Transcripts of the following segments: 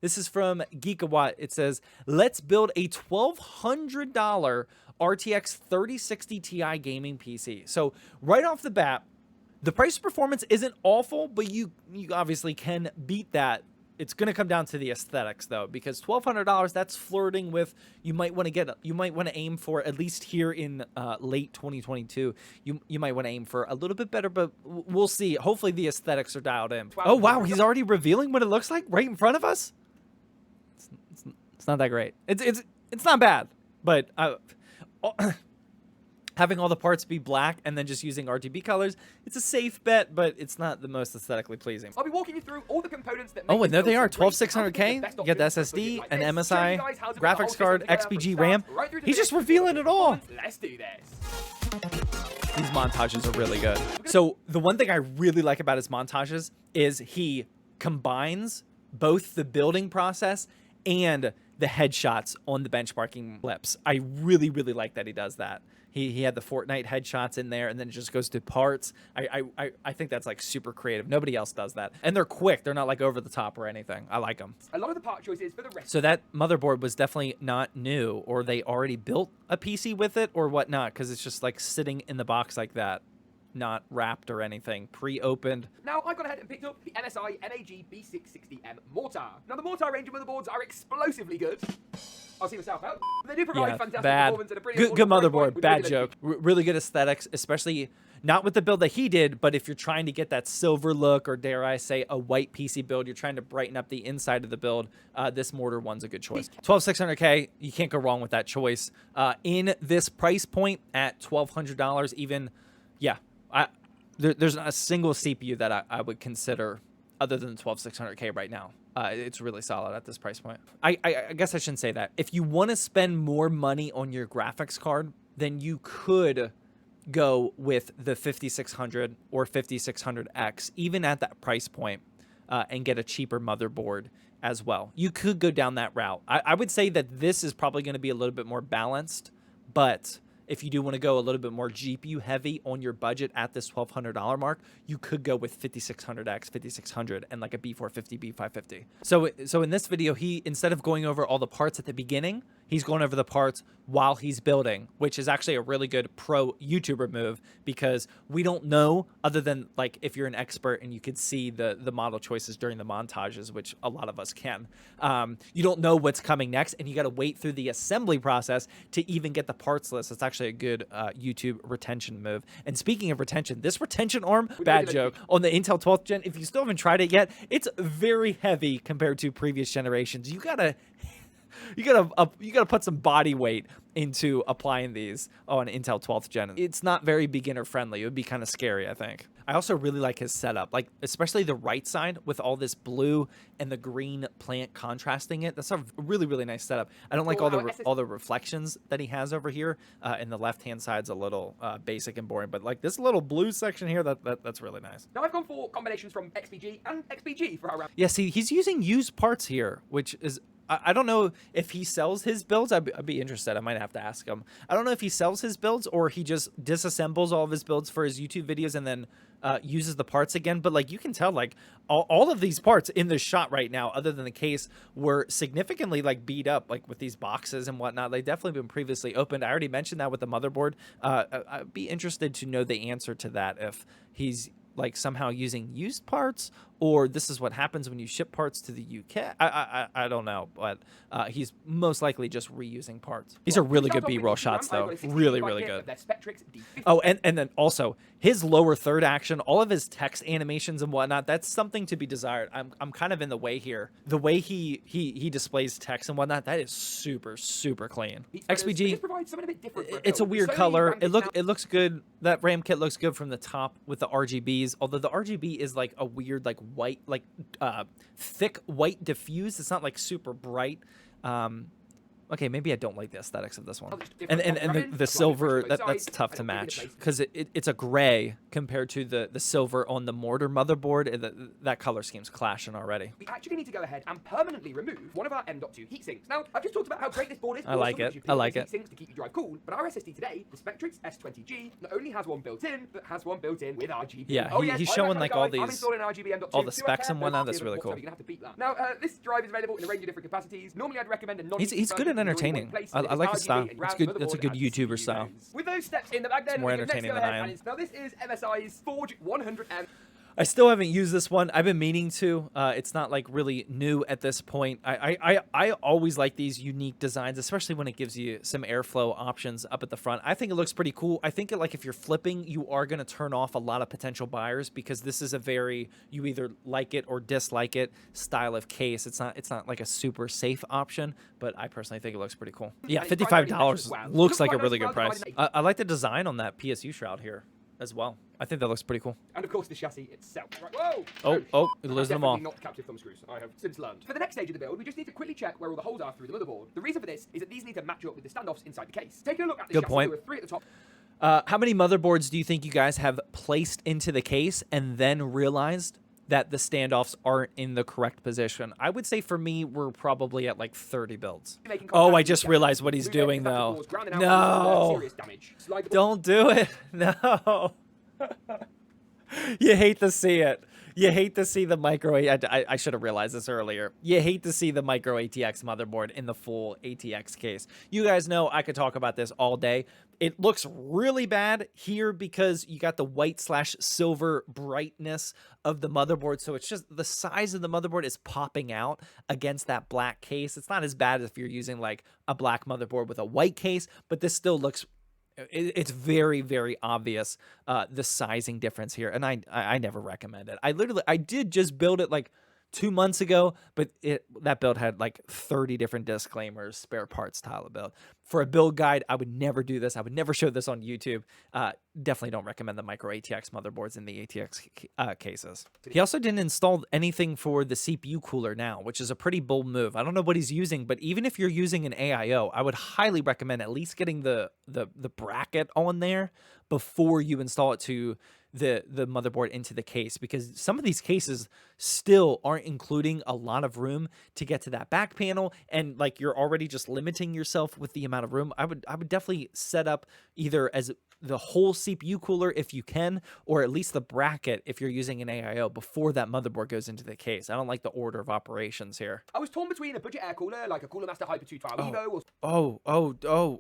This is from GeekaWhat's. It says, let's build a $1,200 RTX 3060 Ti gaming PC. So right off the bat, the price performance isn't awful, but you obviously can beat that. It's going to come down to the aesthetics though, because $1,200, that's flirting with, you might want to aim for, at least here in late 2022, you might want to aim for a little bit better, but we'll see. Hopefully the aesthetics are dialed in. Oh wow, he's already revealing what it looks like right in front of us. It's not that great. It's not bad, but having all the parts be black and then just using RGB colors, it's a safe bet, but it's not the most aesthetically pleasing. I'll be walking you through all the components that make Oh, and there they are, 12600K. You get the SSD, an MSI, graphics card, XPG RAM. He's just revealing it all. Let's do this. These montages are really good. So the one thing I really like about his montages is he combines both the building process and the headshots on the benchmarking clips. I really, really like that he does that. He had the Fortnite headshots in there, and then it just goes to parts. I think that's like super creative. Nobody else does that. And they're quick. They're not like over the top or anything. I like them. A lot of the part choices for the rest. So that motherboard was definitely not new, or they already built a PC with it or whatnot, because it's just like sitting in the box like that, not wrapped or anything, pre-opened. Now, I got ahead and picked up the MSI NAG B660M mortar. Now, the mortar range of motherboards are explosively good. I'll see myself out. They do provide fantastic performance and a pretty good motherboard. Bad joke. Really good aesthetics, especially not with the build that he did, but if you're trying to get that silver look, or dare I say a white PC build, you're trying to brighten up the inside of the build, this mortar one's a good choice. 12600K, you can't go wrong with that choice. In this price point at $1,200 even, yeah, there's not a single CPU that I would consider other than 12600K right now. It's really solid at this price point. I guess I shouldn't say that. If you want to spend more money on your graphics card, then you could go with the 5600 or 5600X, even at that price point, and get a cheaper motherboard as well. You could go down that route. I would say that this is probably going to be a little bit more balanced, but if you do want to go a little bit more GPU heavy on your budget at this $1,200 mark, you could go with 5600X, 5600, and like a B450, B550. So in this video, he, instead of going over all the parts at the beginning, he's going over the parts while he's building, which is actually a really good pro YouTuber move, because we don't know, other than like if you're an expert and you could see the model choices during the montages, which a lot of us can, you don't know what's coming next, and you got to wait through the assembly process to even get the parts list. It's actually a good YouTube retention move. And speaking of retention, this retention arm, bad joke, on the Intel 12th gen, if you still haven't tried it yet, it's very heavy compared to previous generations. You gotta put some body weight into applying these on Intel 12th gen. It's not very beginner friendly. It would be kind of scary, I think. I also really like his setup, like especially the right side with all this blue and the green plant contrasting it. That's a really, really nice setup. I don't like all the reflections that he has over here, and the left-hand side's a little basic and boring, but like this little blue section here, that's really nice. Now I've gone for combinations from XPG and XPG for our round. Yeah, see, he's using used parts here, which is, I don't know if he sells his builds. I'd be interested. I might have to ask him. I don't know if he sells his builds or he just disassembles all of his builds for his YouTube videos and then uses the parts again. But like you can tell, like all of these parts in this shot right now, other than the case, were significantly like beat up, like with these boxes and whatnot. They've definitely been previously opened. I already mentioned that with the motherboard. I'd be interested to know the answer to that, if he's like somehow using used parts, or this is what happens when you ship parts to the UK. I don't know, but he's most likely just reusing parts. These are really good B-roll shots, though. Really, really good. Oh, and then also his lower third action, all of his text animations and whatnot, that's something to be desired. I'm kind of in the way here. The way he displays text and whatnot, that is super, super clean. XPG, it's a weird color. It looks good. That RAM kit looks good from the top with the RGBs, although the RGB is like a weird, like white, like thick white diffuse. It's not like super bright. Okay, maybe I don't like the aesthetics of this one. just And different and colour the silver, that's sides, tough to and it'll match give it a because it's a gray compared to the silver on the mortar motherboard. That color scheme's clashing already. We actually need to go ahead and permanently remove one of our M.2 heatsinks. Now, I've just talked about how great this board is. I like it. I like it. Heatsinks to keep your drive cool, but our SSD today, the Spectrix S20G, not only has one built in, but has one built in with RGB. Yeah, oh, yes, he's showing like all I'm these, installing RGB M.2 all the specs and whatnot. That's really cool. You're gonna have to beat that. Now, this drive is available in a range of different capacities. Normally, I'd recommend a non. He's good at entertaining. I like his style. It's good. That's a good YouTuber style. With those steps in the bag, then it's more entertaining than I am. Now, this is MSI's Forge 100M. I still haven't used this one. I've been meaning to. It's not like really new at this point. I always like these unique designs, especially when it gives you some airflow options up at the front. I think it looks pretty cool. I think like if you're flipping, you are going to turn off a lot of potential buyers because this is a very, you either like it or dislike it style of case. It's not like a super safe option, but I personally think it looks pretty cool. Yeah, $55 looks like a really good price. I like the design on that PSU shroud here as well. I think that looks pretty cool. And of course the chassis itself. Right, whoa! Oh, you're losing them all. Not captive thumb screws, I have since learned. For the next stage of the build, we just need to quickly check where all the holes are through the motherboard. The reason for this is that these need to match up with the standoffs inside the case. Taking a look at the Good chassis, point. there are 3 at the top. How many motherboards do you think you guys have placed into the case and then realized that the standoffs aren't in the correct position? I would say for me, we're probably at like 30 builds. Oh, I just realized what he's doing though. No, don't do it. No. You hate to see it. You hate to see the micro. I should have realized this earlier. You hate to see the micro ATX motherboard in the full ATX case. You guys know I could talk about this all day. It looks really bad here because you got the white/silver brightness of the motherboard. So it's just the size of the motherboard is popping out against that black case. It's not as bad as if you're using like a black motherboard with a white case, but this still looks, it's very, very obvious the sizing difference here, and I never recommend it. I did just build it like 2 months ago, but that build had like 30 different disclaimers, spare parts style of build. For a build guide, I would never do this. I would never show this on YouTube. Definitely don't recommend the micro ATX motherboards in the ATX cases. He also didn't install anything for the CPU cooler now, which is a pretty bold move. I don't know what he's using, but even if you're using an AIO, I would highly recommend at least getting the bracket on there before you install it to the motherboard into the case, because some of these cases still aren't including a lot of room to get to that back panel, and like you're already just limiting yourself with the amount of room. I would definitely set up either as the whole CPU cooler if you can, or at least the bracket if you're using an AIO before that motherboard goes into the case. I don't like the order of operations here. I was torn between a budget air cooler like a Cooler Master Hyper 212 Evo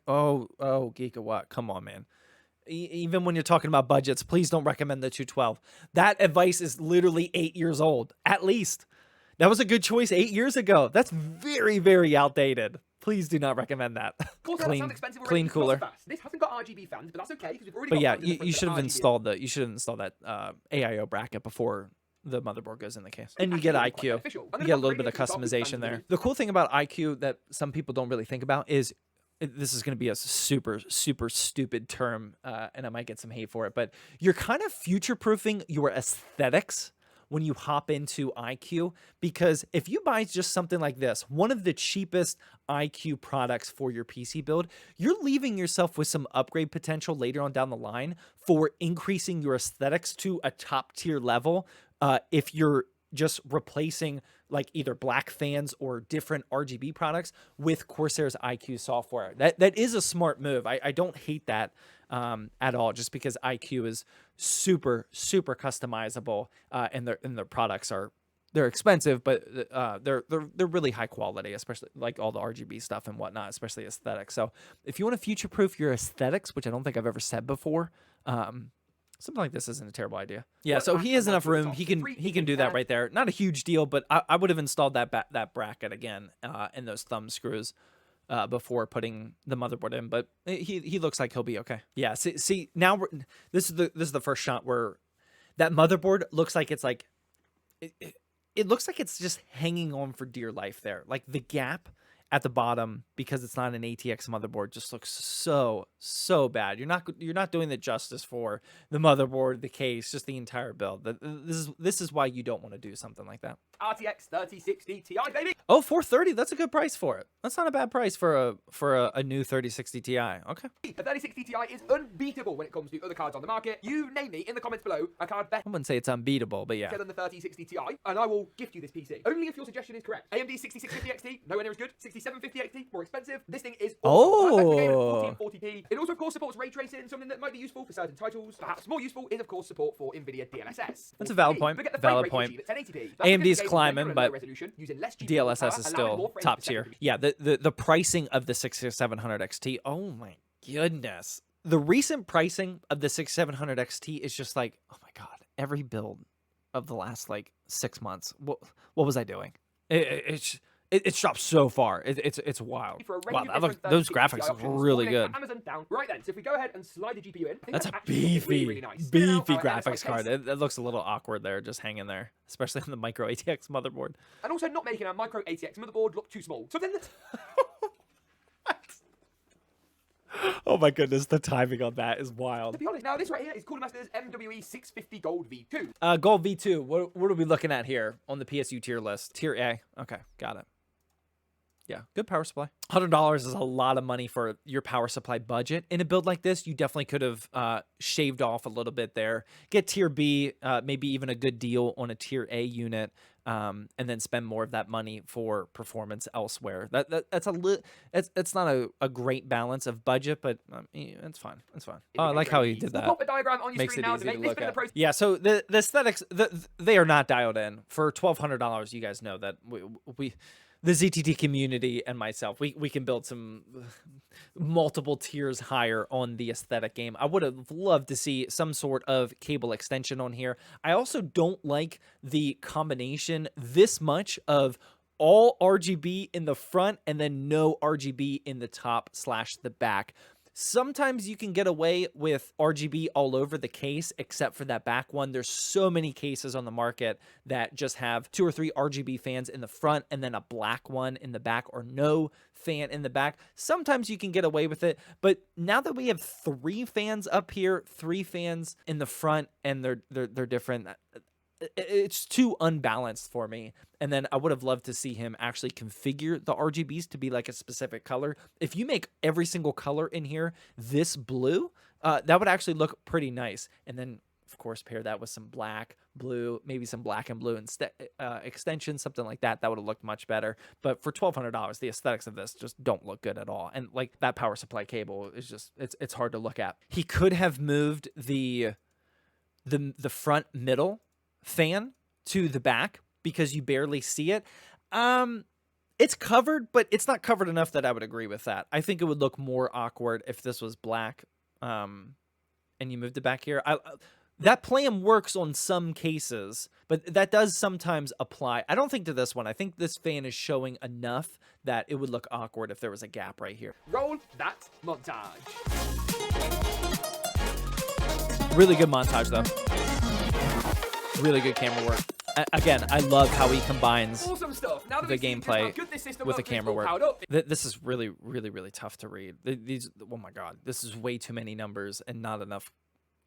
or GeekaWhat's, come on, man. Even when you're talking about budgets, please don't recommend the 212. That advice is literally 8 years old, at least. That was a good choice 8 years ago. That's very, very outdated. Please do not recommend that. Clean cooler. This hasn't got RGB fans, but that's okay because we've already. But yeah, you should have installed that AIO bracket before the motherboard goes in the case. And you get IQ. You get a little bit of customization there. The cool thing about IQ that some people don't really think about is, this is going to be a super, super stupid term, and I might get some hate for it, but you're kind of future-proofing your aesthetics when you hop into IQ, because if you buy just something like this, one of the cheapest IQ products for your PC build, you're leaving yourself with some upgrade potential later on down the line for increasing your aesthetics to a top-tier level if you're just replacing like either black fans or different RGB products with Corsair's IQ software. That is a smart move. I don't hate that at all, just because IQ is super, super customizable, and their products they're expensive, but they're really high quality, especially like all the RGB stuff and whatnot, especially aesthetics. So if you want to future-proof your aesthetics, which I don't think I've ever said before, something like this isn't a terrible idea. Yeah, so he has enough room. He can do that right there. Not a huge deal, but I would have installed that bracket again and those thumb screws before putting the motherboard in. But he looks like he'll be okay. Yeah. See now this is the first shot where that motherboard looks like it's like it looks like it's just hanging on for dear life there. Like the gap at the bottom, because it's not an ATX motherboard, just looks so bad. You're not doing the justice for the motherboard, the case, just the entire build. This is why you don't want to do something like that. RTX 3060 Ti, baby. Oh, 430. That's a good price for it. That's not a bad price for a new 3060 Ti. Okay. The 3060 Ti is unbeatable when it comes to other cards on the market. You name me in the comments below a card better I wouldn't say it's unbeatable, but yeah. than the 3060 Ti, and I will gift you this PC. Only if your suggestion is correct. AMD 6650 XT, nowhere near as good. 6750 XT, more expensive. This thing is awesome. 1440p. It also, of course, supports ray tracing, something that might be useful for certain titles. Perhaps more useful is, of course, support for NVIDIA DLSS. That's a valid point. Valid point. AMD's climbing, but DLSS is still top tier. Yeah, the pricing of the 6700 XT. Oh my goodness. The recent pricing of the 6700 XT is just like, oh my god, every build of the last like 6 months. What was I doing? It's dropped so far. It's wild. Wow, those graphics look really good. Amazon down. Right then, so if we go ahead and slide the GPU in, that's a beefy, really nice. Beefy graphics card. It looks a little awkward there, just hanging there, especially on the micro ATX motherboard. And also not making a micro ATX motherboard look too small. So then. Oh my goodness, the timing on that is wild. To be honest, now this right here is Cooler Master's MWE 650 Gold V2. Gold V2. What are we looking at here on the PSU tier list? Tier A. Okay, got it. Yeah, good power supply. $100 is a lot of money for your power supply budget. In a build like this, you definitely could have shaved off a little bit there. Get tier B, maybe even a good deal on a tier A unit, and then spend more of that money for performance elsewhere. That's not a great balance of budget, but it's fine. It's fine. Oh, I like how he did that. We'll pop a diagram on your Makes screen it now easy to to make look this at. Yeah, so the aesthetics, they are not dialed in. For $1,200, you guys know that we the ZTT community and myself, we can build some multiple tiers higher on the aesthetic game. I would have loved to see some sort of cable extension on here. I also don't like the combination this much of all RGB in the front and then no RGB in the top/the back. Sometimes you can get away with RGB all over the case, except for that back one. There's so many cases on the market that just have 2 or 3 RGB fans in the front and then a black one in the back or no fan in the back. Sometimes you can get away with it, but now that we have 3 fans up here, 3 fans in the front, and they're different, it's too unbalanced for me. And then I would have loved to see him actually configure the RGBs to be like a specific color. If you make every single color in here this blue, that would actually look pretty nice. And then, of course, pair that with some black, blue, maybe some black and blue extensions, something like that. That would have looked much better. But for $1,200, the aesthetics of this just don't look good at all. And like that power supply cable is just, it's hard to look at. He could have moved the front middle fan to the back because you barely see it. It's covered, but it's not covered enough that I would agree with that. I think it would look more awkward if this was black and you moved it back here. That plan works on some cases, but that does sometimes apply. I don't think to this one. I think this fan is showing enough that it would look awkward if there was a gap right here. Roll that montage. Really good montage, though. Really good camera work. Again, I love how he combines awesome stuff. Now that the gameplay with the camera work. This is really, really, really tough to read. These, oh my god, this is way too many numbers and not enough,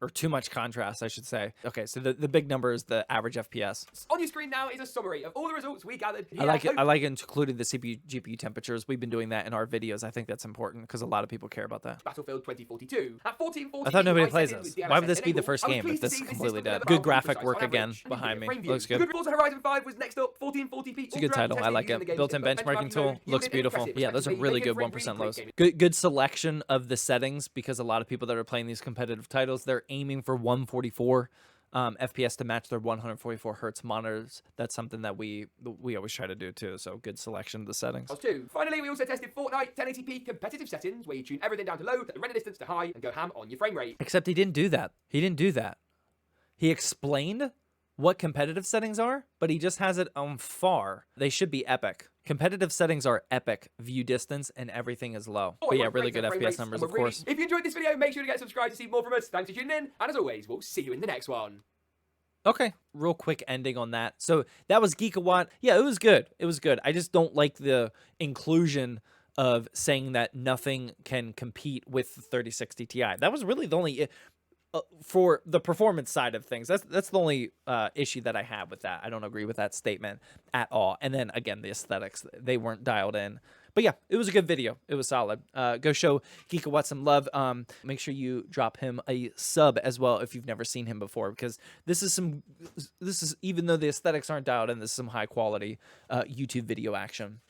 or too much contrast, I should say. Okay, so the big number is the average FPS. On your screen now is a summary of all the results we gathered here. I like it. I like including the CPU, GPU temperatures. We've been doing that in our videos. I think that's important because a lot of people care about that. Battlefield 2042 at 1440. I thought nobody plays this. Why would this be the first game if this is completely dead? Good graphic work again behind me. Looks good. Good Forza Horizon 5 was next up. 1440p. It's a good title. I like it. Built-in benchmarking tool looks beautiful. Yeah, those are really good 1% lows. Good selection of the settings because a lot of people that are playing these competitive titles, they're aiming for 144 FPS to match their 144 hertz monitors. That's something that we always try to do too. So good selection of the settings. Finally, we also tested Fortnite 1080p competitive settings, where you tune everything down to low, set the render distance to high, and go ham on your frame rate. Except he didn't do that. He didn't do that. He explained what competitive settings are, but he just has it on far. They should be epic. Competitive settings are epic, view distance, and everything is low. But yeah, really good FPS numbers, of course. If you enjoyed this video, make sure to get subscribed to see more from us. Thanks for tuning in, and as always, we'll see you in the next one. Okay, real quick ending on that. So that was GeekaWhat's. Yeah, it was good. It was good. I just don't like the inclusion of saying that nothing can compete with the 3060 Ti. That was really the only... for the performance side of things. That's the only issue that I have with that. I don't agree with that statement at all. And then again, the aesthetics, they weren't dialed in. But yeah, it was a good video. It was solid. Go show GeekaWhat's some love. Make sure you drop him a sub as well if you've never seen him before, because this is even though the aesthetics aren't dialed in, this is some high quality YouTube video action.